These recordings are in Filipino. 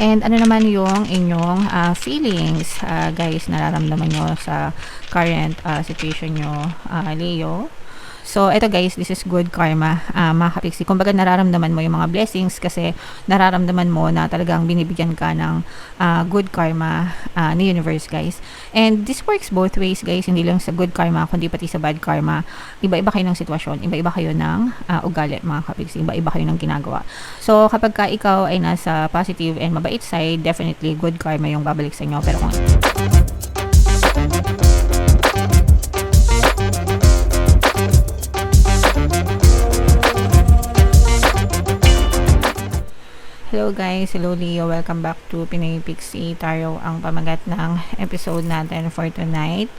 And ano naman yung inyong feelings, guys, nararamdaman nyo sa current situation nyo, Leo. So, ito guys, this is good karma, mga kapiksi. Kumbaga, nararamdaman mo yung mga blessings kasi nararamdaman mo na talagang binibigyan ka ng good karma ni universe, guys. And this works both ways, guys. Hindi lang sa good karma, kundi pati sa bad karma. Iba-iba kayo ng sitwasyon, iba-iba kayo ng ugali, mga kapiksi. Iba-iba kayo ng ginagawa. So, kapag ka ikaw ay nasa positive and mabait side, definitely good karma yung babalik sa inyo. Pero kung hello guys, hello Leo, welcome back to Pinoy Pixie Tarot. Ang pamagat ng episode natin for tonight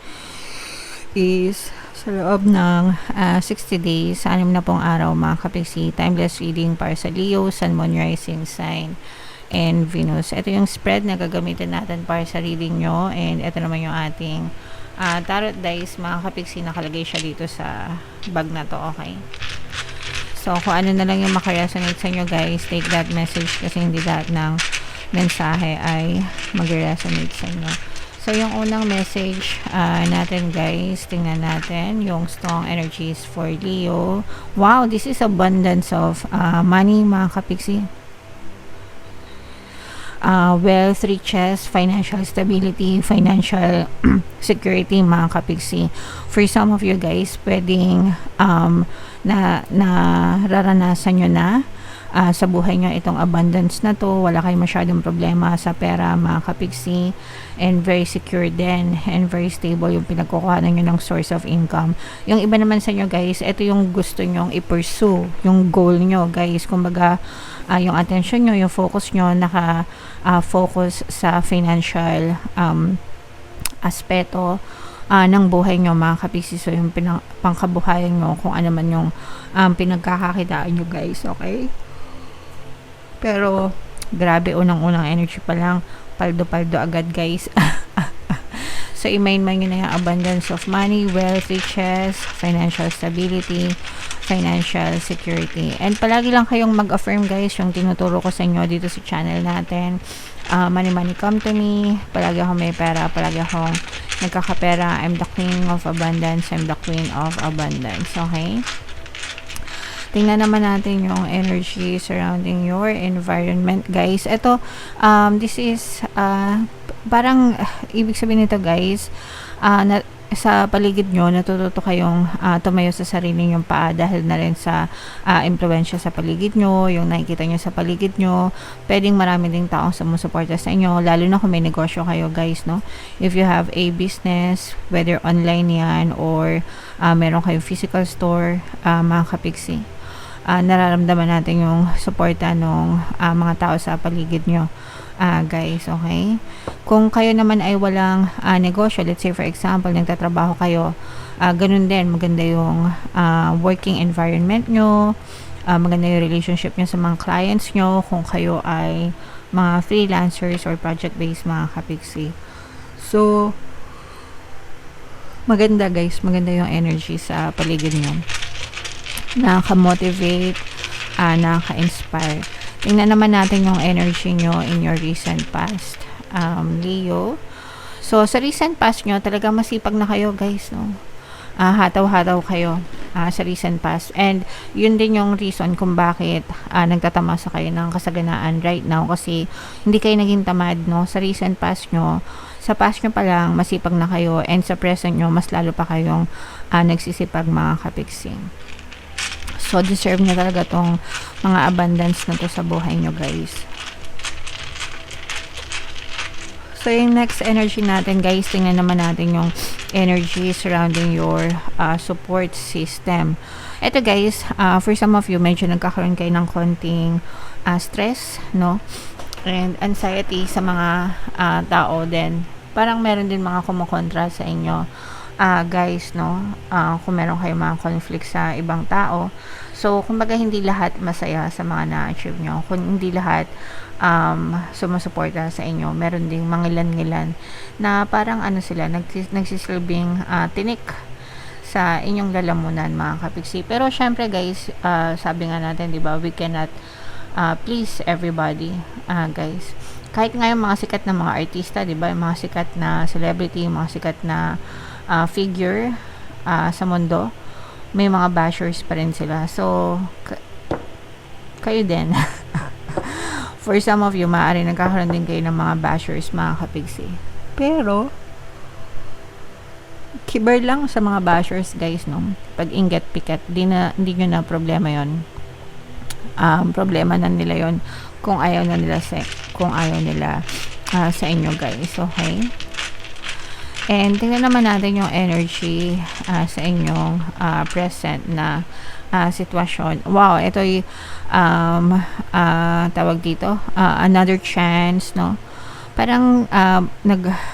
is sa loob ng 60 days, 6 na pong araw mga kapixie, timeless reading para sa Leo, Sun, Moon, Rising Sign, and Venus. Ito yung spread na gagamitin natin para sa reading nyo, and ito naman yung ating tarot dice mga kapixie, nakalagay siya dito sa bag na to, okay? So, kung ano na lang yung makaresonate sa inyo guys, take that message kasi hindi lahat ng mensahe ay mag-resonate sa inyo. So, yung unang message natin guys, tingnan natin yung strong energies for Leo. Wow, this is abundance of money mga kapiksi. Wealth, riches, financial stability, financial security mga kapiksi. For some of you guys, pwedeng nararanasan nyo na sa buhay nyo itong abundance na to. Wala kayong masyadong problema sa pera mga kapiksi, and very secure din and very stable yung pinagkukuhanan nyo ng source of income. Yung iba naman sa inyo guys, ito yung gusto nyong i-pursue, yung goal nyo guys. Kumbaga, yung attention nyo, yung focus nyo focus sa financial aspeto ng buhay nyo mga kapiksi. So yung pangkabuhayan nyo, kung ano man yung pinagkakakitaan nyo guys, okay? Pero grabe, unang-unang energy pa lang, paldo-paldo agad guys. So i-main-main nyo na yung abundance of money, wealth, riches, financial stability, financial security. And palagi lang kayong mag-affirm guys, yung tinuturo ko sa inyo dito sa channel natin. Money, money come to me. Palagi akong may pera, palagi akong nagkakapera. I'm the queen of abundance, I'm the queen of abundance. Okay? Tingnan naman natin yung energy surrounding your environment guys. Ito, this is parang ibig sabihin nito guys, sa paligid nyo, natututo kayong tumayo sa sarili nyong paa dahil na rin sa impluensya sa paligid nyo, yung nakikita nyo sa paligid nyo. Pwedeng marami ding taong sumusuporta sa inyo, lalo na kung may negosyo kayo guys, no? If you have a business, whether online yan or meron kayong physical store, mga kapiksi, nararamdaman natin yung suporta ng mga tao sa paligid nyo. Guys, okay? Kung kayo naman ay walang negosyo, let's say for example, nagtatrabaho kayo, ganun din, maganda yung working environment nyo, maganda yung relationship nyo sa mga clients nyo, kung kayo ay mga freelancers or project-based mga kapiksi. So, maganda guys, maganda yung energy sa paligid nyo. Nakaka-motivate, nakaka-inspire. Tingnan naman natin yung energy nyo in your recent past, Leo. So, sa recent past nyo, talaga masipag na kayo guys, no? Hataw-hataw kayo sa recent past. And, yun din yung reason kung bakit nagtatamasa kayo ng kasaganaan right now. Kasi, hindi kayo naging tamad, no? Sa recent past nyo, sa past nyo pa lang, masipag na kayo. And sa present nyo, mas lalo pa kayong nagsisipag mga kapiksing. So, deserve nyo talaga tong mga abundance na to sa buhay nyo, guys. So, yung next energy natin, guys, tingnan naman natin yung energy surrounding your support system. Ito, guys, for some of you, medyo nagkakaroon kayo ng konting stress, no? And anxiety sa mga tao din. Parang meron din mga kumukontra sa inyo. Guys, no? Kung meron kayo mga conflict sa ibang tao. So, kumbaga, hindi lahat masaya sa mga na-achieve nyo. Kung hindi lahat sumusuporta sa inyo, meron ding mangilan-ngilan na parang ano sila, nagsisilbing tinik sa inyong lalamunan mga kapiksi. Pero, syempre guys, sabi nga natin, di ba, we cannot please everybody, guys. kahit nga yung mga sikat na mga artista, 'di ba? Yung mga sikat na celebrity, yung mga sikat na figure sa mundo, may mga bashers pa rin sila. So kayo din. For some of you, maaari nagkakaroon din kayo ng mga bashers, mga kapigsi. Pero kibar lang sa mga bashers, guys, no? Pag inget pikat, hindi nyo na problema yon. Problema na nila yon kung ayaw nila sa inyo, guys. Okay? And tingnan naman natin yung energy sa inyong present na sitwasyon. Wow, ito yung tawag dito, another chance, no? Parang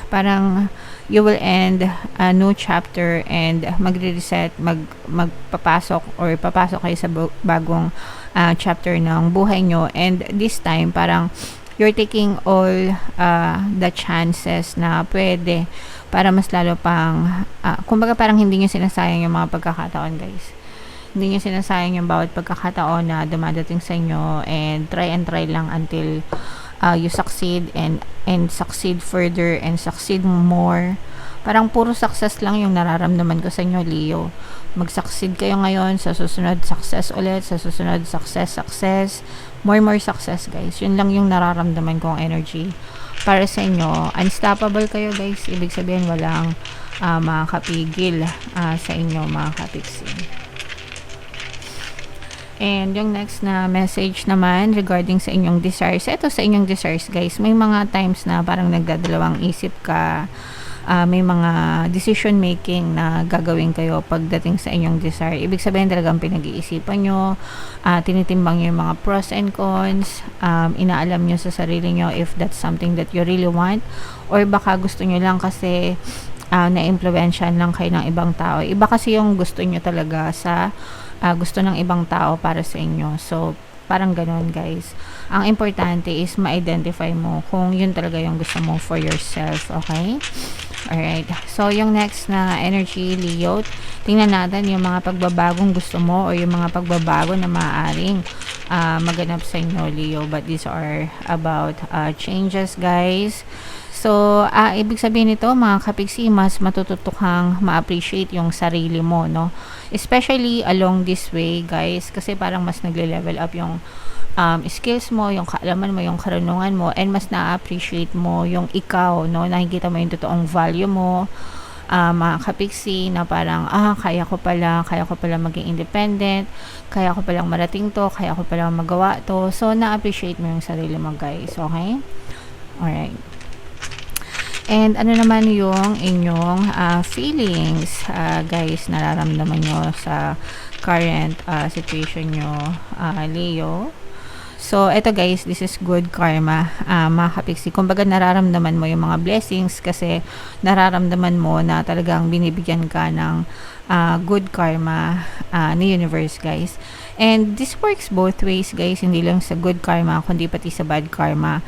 parang you will end a new chapter and magre-reset, magpapasok or papasok kayo sa bagong chapter ng buhay nyo. And this time, parang you're taking all the chances na pwede para mas lalo pang kumbaga parang hindi nyo sinasayang yung mga pagkakataon, guys. Hindi nyo sinasayang yung bawat pagkakataon na dumadating sa inyo, and try lang until you succeed and succeed further and succeed more. Parang puro success lang yung nararamdaman ko sa inyo, Leo. Mag-succeed kayo ngayon, sa susunod success ulit, sa susunod success, more success, guys. Yun lang yung nararamdaman kong energy para sa inyo. Unstoppable kayo, guys. Ibig sabihin walang makakapigil sa inyo, mga kapiksi. And yung next na message naman regarding sa inyong desires. Ito sa inyong desires, guys. May mga times na parang nagdadalawang isip ka. May mga decision making na gagawin kayo pagdating sa inyong desire. Ibig sabihin talagang pinag-iisipan nyo, tinitimbang nyo yung mga pros and cons, inaalam nyo sa sarili nyo if that's something that you really want, or baka gusto nyo lang kasi na-influensyan lang kayo ng ibang tao. Iba kasi yung gusto nyo talaga sa gusto ng ibang tao para sa inyo. So, parang ganun, guys. Ang importante is ma-identify mo kung yun talaga yung gusto mo for yourself, okay? Alright. So, yung next na energy, Leo, tingnan natin yung mga pagbabagong gusto mo o yung mga pagbabago na maaaring maganap sa inyo, Leo. But these are about changes, guys. So, ibig sabihin nito, mga kapiksi, mas matututo kang ma-appreciate yung sarili mo, no? Especially along this way, guys, kasi parang mas nagle-level up yung skills mo, yung kaalaman mo, yung karunungan mo, and mas na-appreciate mo yung ikaw, no? Nakikita mo yung totoong value mo, mga kapiksi, na parang, kaya ko pala maging independent, kaya ko palang marating to, kaya ko palang magawa to. So, na-appreciate mo yung sarili mo, guys, okay? Alright. And ano naman yung inyong feelings, guys, nararamdaman nyo sa current situation nyo, Leo? So, eto, guys, this is good karma, mga kapiksi. Kumbaga, nararamdaman mo yung mga blessings kasi nararamdaman mo na talagang binibigyan ka ng good karma ni universe, guys. And this works both ways, guys. Hindi lang sa good karma, kundi pati sa bad karma.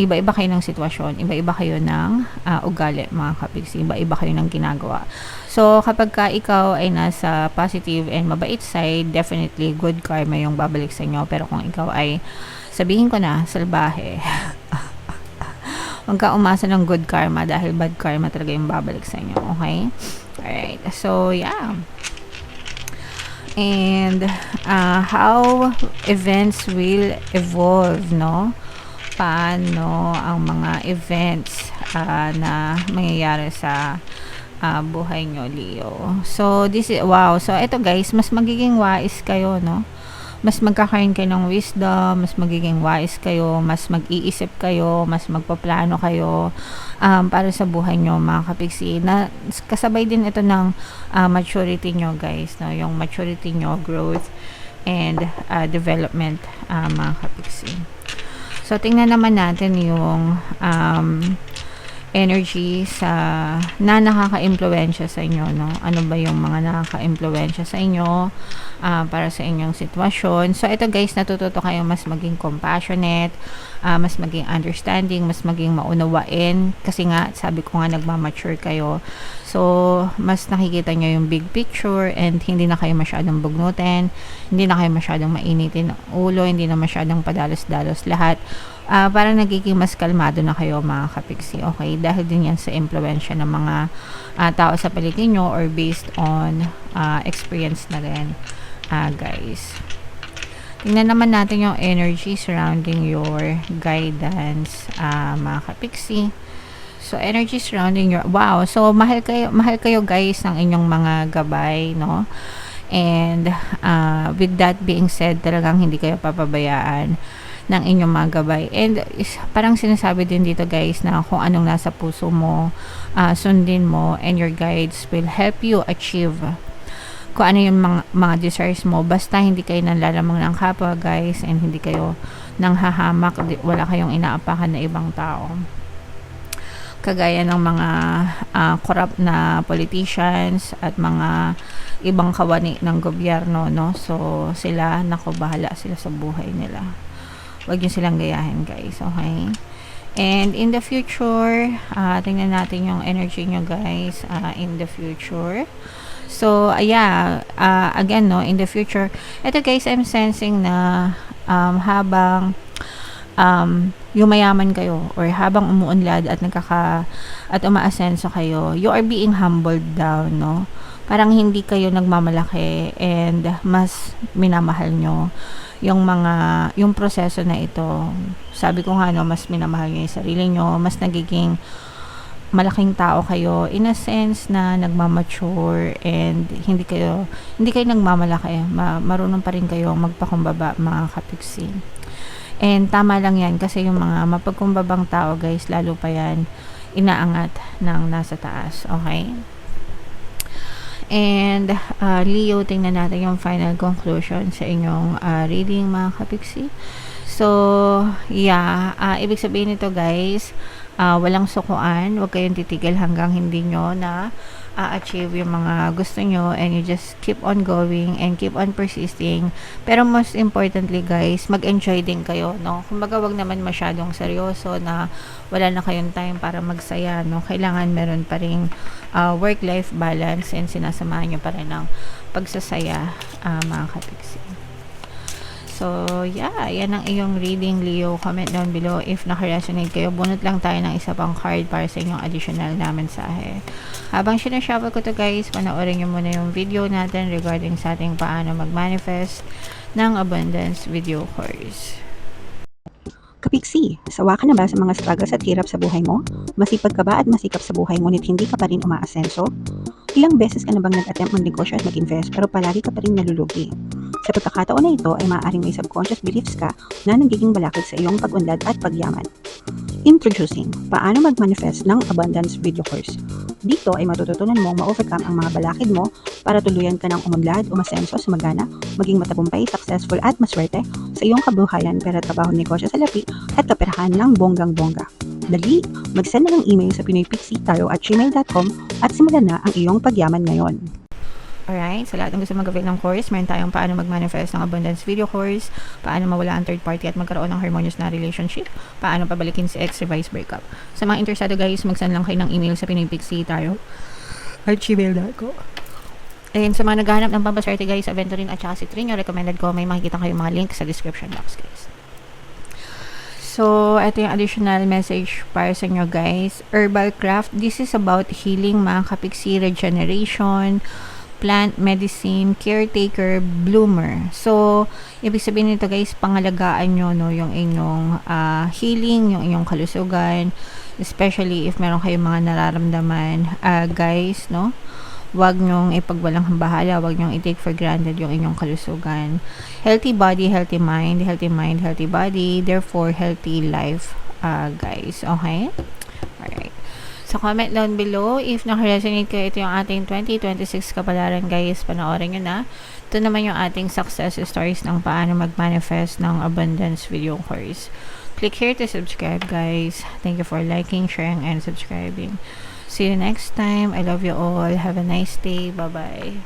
Iba-iba kayo ng sitwasyon. Iba-iba kayo ng ugali, mga kapiksi. Iba-iba kayo ng ginagawa. So, kapag ka ikaw ay nasa positive and mabait side, definitely good karma yung babalik sa inyo. Pero kung ikaw ay, sabihin ko na, salbahe, huwag ka umasa ng good karma dahil bad karma talaga yung babalik sa inyo. Okay? Alright. So, yeah. And how events will evolve, no? Paano ang mga events na mangyayari sa buhay nyo, Leo? So, this is, wow. So, ito, guys, mas magiging wise kayo, no? Mas magkakaroon kayo ng wisdom, mas magiging wise kayo, mas mag-iisip kayo, mas magpaplano kayo para sa buhay nyo, mga kapiksi. Na, kasabay din ito ng maturity nyo, guys, no? Yung maturity nyo, growth, and development, mga kapiksi. So, tingnan naman natin yung energy na nakaka-impluwensya sa inyo, no? Ano ba yung mga nakaka-impluwensya sa inyo para sa inyong sitwasyon? So, ito, guys, natututo kayo mas maging compassionate, mas maging understanding, mas maging maunawain. Kasi nga, sabi ko nga, nagmamature kayo. So, mas nakikita nyo yung big picture and hindi na kayo masyadong bugnutin, hindi na kayo masyadong mainitin ng ulo, hindi na masyadong padalos-dalos lahat. Parang nagiging mas kalmado na kayo mga kapiksi, okay? Dahil din yan sa impluensya ng mga tao sa paligid nyo or based on experience na rin, guys. Tingnan naman natin yung energy surrounding your guidance, mga kapiksi. So, energy surrounding your, wow, so mahal kayo guys ng inyong mga gabay, no? And with that being said, talagang hindi kayo papabayaan ng inyong mga gabay. And parang sinasabi din dito guys na kung anong nasa puso mo, sundin mo, and your guides will help you achieve kung ano yung mga desires mo. Basta hindi kayo nanlalamang ng kapwa guys, and hindi kayo nanghahamak, wala kayong inaapakan na ibang tao. Kagaya ng mga corrupt na politicians at mga ibang kawani ng gobyerno, no? So, sila, nako, bahala sila sa buhay nila. Huwag nyo silang gayahin guys, okay? And in the future, tingnan natin yung energy nyo guys, in the future. So, again, no, in the future, ito guys, I'm sensing na habang yumayaman kayo or habang umuunlad at umaasenso kayo, you are being humbled down, no? Parang hindi kayo nagmamalaki and mas minamahal nyo yung proseso na ito. Sabi ko nga, no, mas minamahal nyo yung sarili nyo, mas nagiging malaking tao kayo in a sense na nagmamature and hindi kayo nagmamalaki. Marunong pa rin kayo magpakumbaba mga kapiksi. And tama lang yan kasi yung mga mapagkumbabang tao guys, lalo pa yan inaangat ng nasa taas, okay? And Leo, tingnan natin yung final conclusion sa inyong reading mga kapiksi. So, ibig sabihin nito guys, walang sukuan, huwag kayong titigil hanggang hindi nyo na achieve yung mga gusto nyo, and you just keep on going and keep on persisting. Pero most importantly guys, mag-enjoy din kayo, no? Kumbaga wag naman masyadong seryoso na wala na kayong time para magsaya, no? Kailangan meron pa ring work-life balance and sinasamahan nyo pa rin ng pagsasaya, mga kapiksi. So, yan ang iyong reading, Leo. Comment down below if naka-resonate kayo. Bunot lang tayo ng isa pang card para sa inyong additional na mensahe. Habang sinashuffle ko to guys, panoorin nyo muna yung video natin regarding sa ating paano mag-manifest ng abundance video course. Kapiksi, sawa ka na ba sa mga struggles at hirap sa buhay mo? Masipag ka ba at masikap sa buhay ngunit hindi ka pa rin umaasenso? Ilang beses ka na bang nag-attempt mag-negosyo at mag-invest pero palagi ka pa rin nalulugi? Sa pagkakataon na ito ay maaaring may subconscious beliefs ka na nagiging balakid sa iyong pag-unlad at pagyaman. Introducing, paano mag-manifest ng abundance video course. Dito ay matututunan mong ma-overcome ang mga balakid mo para tuluyan ka ng umunlad, umasenso, sumagana, maging matagumpay, successful at maswerte sa iyong kabuhayan, pera, trabaho, negosyo, salapi at kaperahan ng bonggang-bongga. Dali, mag-send na ng email sa pinoypixie@gmail.com at simulan na ang iyong pagyaman ngayon. Alright, sa lahat ng gusto mag-avail ng course, meron tayong paano mag-manifest ng abundance video course, paano mawala ang third party at magkaroon ng harmonious na relationship, paano pabalikin si ex, revise, breakup. Sa mga interesado guys, mag-send lang kayo ng email sa pinoypixie@gmail.com. And sa mga naghahanap ng pampaswerte guys, Aventurin at saka si Trin, yung recommended ko, may makikita kayong mga link sa description box guys. So, ito yung additional message para sa inyo guys. Herbal craft, this is about healing mga kapiksi, regeneration, plant medicine, caretaker, bloomer. So, ibig sabihin nito guys, pangalagaan nyo, no, yung inyong healing, yung inyong kalusugan, especially if meron kayong mga nararamdaman, guys, no? Wag nyong ipagwalang bahala, wag nyong i-take for granted yung inyong kalusugan. Healthy body, healthy mind, healthy mind, healthy body, therefore healthy life, guys. Okay? Alright. So, comment down below if naka-resonate kayo. Ito yung ating 2026 kapalaran guys. Panoorin nyo na. Ito naman yung ating success stories ng paano mag-manifest ng abundance video course. Click here to subscribe guys. Thank you for liking, sharing, and subscribing. See you next time. I love you all. Have a nice day. Bye-bye.